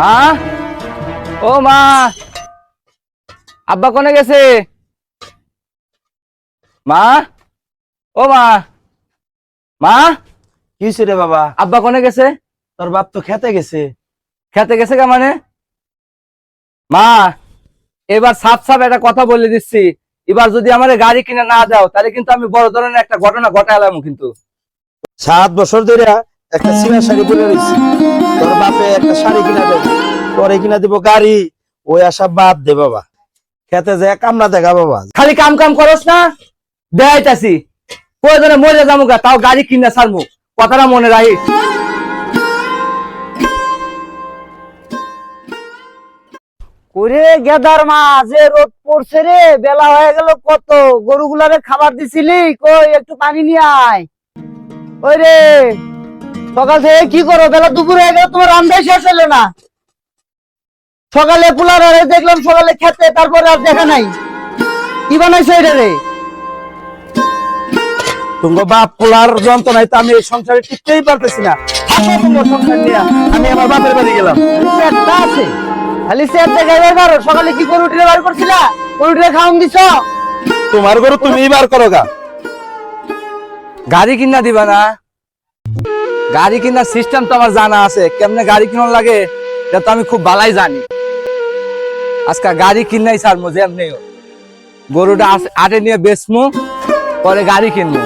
মা, ও মা, আব্বা কোনে গেছে? মা, ও মা, মা, কি হইছে রে বাবা? আব্বা কোনে গেছে? তোর বাপ তো খেতে গেছে। খেতে গেছে কে মানে? মা, এবার সাফ সাফ একটা কথা বলে দিচ্ছি, এবার যদি আমার গাড়ি কিনে না দাও তাহলে কিন্তু আমি বড় ধরনের একটা ঘটনা ঘটাইলাম কিন্তু। 7 বছর ধরে একটা সিনা শাড়ি পরে রইছি, তোর বাপে একটা শাড়ি কিনা দেবে, তোরে কিনা দিব গাড়ি। ওই আশা বাদ দে বাবা, খেতে যায় কামলা দেখা বাবা। খালি কাম কাম করস না, দেখাইতাছি প্রয়োজনে মরে যাবো গা, তাও গাড়ি কিনে ছাড়বো, কথাটা মনে রাখিস। ওরে গেদার মা, যে রোদ পড়ছে রে, বেলা হয়ে গেল কত, গরুগুলারে খাবার দিছিলি কই? একটু পানি নিয়ে আয়। ওই রে, সকাল থেকে কি করো? বেলা দুপুর হয়ে গেল, তোমার রান্নাই শেষ হলো না। সকালে পোলার দেখলাম সকালে খেতে, তারপরে আর দেখা নাই। কি বানাইছো এটা রে? তোমার বাপ পোলার যন্ত্রণায় তো আমি এই সংসারে টিকতেই পারতেছি না। থাকো তোমার সংসার নিয়ে, আমি আমার বাপের বাড়ি গেলাম। একটা আছে খালি সেট দেখাইবার পারো। সকালে কি গরু উঠে বার করছিলা? গরু উঠে খাওয়ান দিছ? তোমার গরু তুমি বার করো গা। গাড়ি কিনা দিবা না? গাড়ি কিনার সিস্টেম তো আমার জানা আছে, কেমনে গাড়ি কিনার লাগে এটা তো আমি খুব ভালোই জানি। আজকে গাড়ি কিনাই ছাড়বো, যেমনি হোক। গরুটা আটে নিয়ে বেচমু, পরে গাড়ি কিনবো।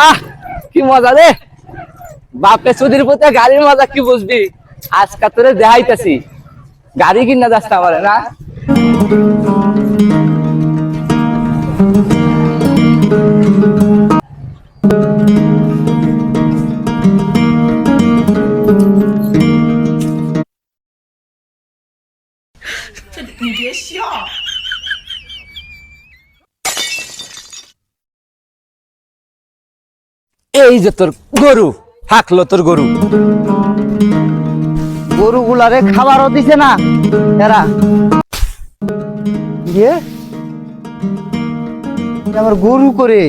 আহ, কি মজা রে! বাপে চুদির পুতে গাড়ির মজা কি বুঝবি? আজকে তোরে দেখাইতেছি, গাড়ি কিনা যাস না পারে না। এই যে তোর গরু, থাকলো তোর গরু। গরুগুলারে খাবারও দিছে না এরা। ইয়ে, আমার গরু করে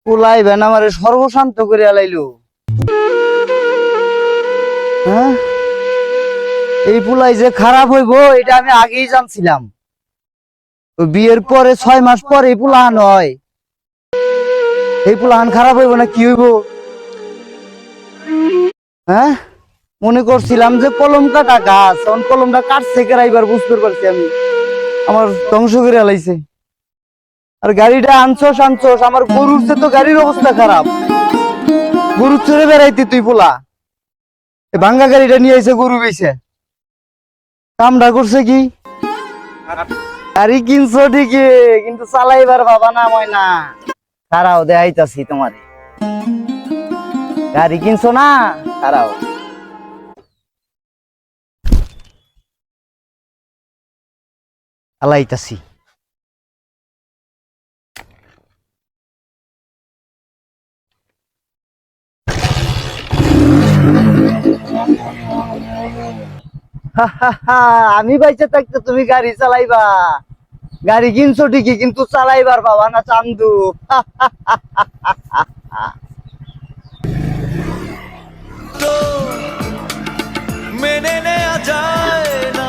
পোলাই ভেন আমার সর্বশান্ত করে আলাইলো। হ্যাঁ, এই পোলাই যে খারাপ হইব এটা আমি আগেই জানছিলাম। বিয়ের পরে 6 মাস পরে এই পোলাহান হয়। এই পোলাহান খারাপ হইব না কি হইব? হ্যাঁ, মনে করছিলাম যে কলম কাটা গাছ, তখন কলমটা কাটছে কেরাইবার বুঝতে পারছি আমি। আমার ধ্বংস করে আলাইছে। আর গাড়িটা আনছস আনছস, আমার গরুর চেয়ে তো গাড়ির অবস্থা খারাপ। গরু ছেড়ে বেড়াইতে তুই পোলা, ভাঙ্গা গাড়িটা নিয়ে আইছে গরু বেইছে। কামটা করছে কি? গাড়ি কিনছো ঠিকই, কিন্তু চালাইবার বাবা না ময়না। তারাও দেখাইতাছি তোমারে, গাড়ি কিনছো না, তারাও চালাইতাছি। আমি বাইচে থাকতে তুমি গাড়ি চালাইবা? গাড়ি কিনছো ঠিকই, কিন্তু চালাইবার বাবা না চান্দু। মেনে নেওয়া যায় না।